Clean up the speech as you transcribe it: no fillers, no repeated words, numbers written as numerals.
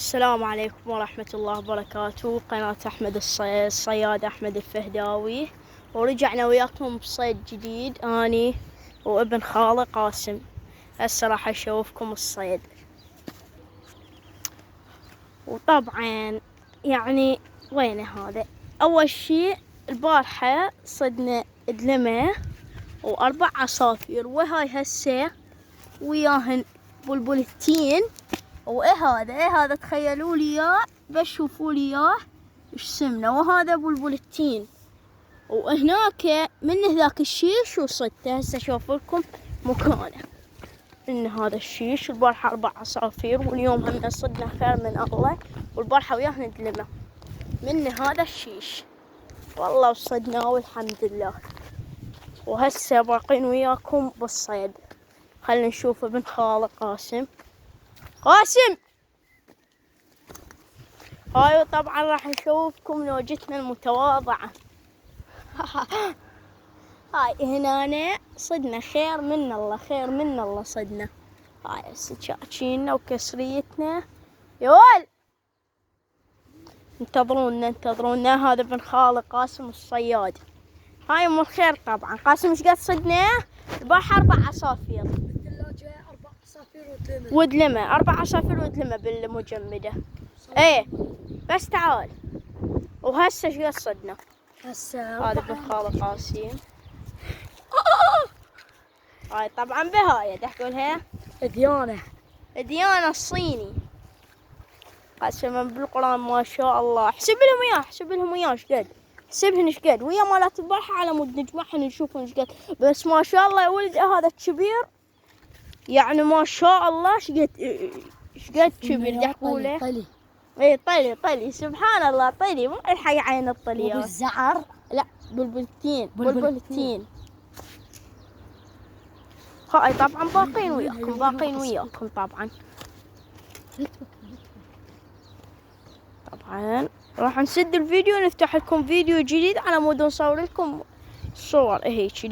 السلام عليكم ورحمة الله وبركاته. قناة أحمد الصياد أحمد الفهداوي، ورجعنا وياكم بصيد جديد أني وابن خالي قاسم. هسه راح أشوفكم الصيد. وطبعا يعني وين هذا؟ أول شي البارحة صدنا دلمة وأربع عصافير، وهاي هسه وياهن بلبلتين. وإيه هذا تخيلوا لي اياه، بس شوفوا لي اياه ايش سمنه. وهذا بلبلتين، وهناك من ذاك الشيش وصدته. هسه اشوف لكم مكانه. ان هذا الشيش البارحة 4 عصافير، واليوم هم صدنا خير من الله، والبارحة وياه ندلمه من هذا الشيش والله وصدناه والحمد لله. وهسه باقين وياكم بالصيد. خلينا نشوف ابن خالي قاسم. هاي طبعا راح نشوفكم لوجتنا المتواضعة. هاي هنا صدنا خير من الله صدنا. هاي السكاكيننا وكسريتنا. يول انتظرونا. هذا ابن خالي قاسم الصياد. هاي ام الخير. طبعا قاسم ايش قد صدنا؟ البارحة 4 عصافير. بالثلاجة 4 عصافير ودلمة 4 عصافير ودلمة بالمجمدة. ايه بس تعال. وهسه ايش قد صدنا؟ هسه هذا ابن خالي قاسم. هاي طبعا بهاي تقولها ديانة الصيني. قسما بالقرآن ما شاء الله. احسب لهم اياه ايش قد. احسبهن ايش قد ويا مالات البارحة على مود نجمعهن نشوفهن ايش قد. بس ما شاء الله يا ولد هذا الكبير، يعني ما شاء الله ايش قد كبير تقوله. طلي اي طلي سبحان الله. طلي مو الحق عين الطليات. وبالزعر لا بلبلتين. هاي طبعا باقين وياكم طبعا راح نسد الفيديو ونفتح لكم فيديو جديد على مود نصور لكم صور هيك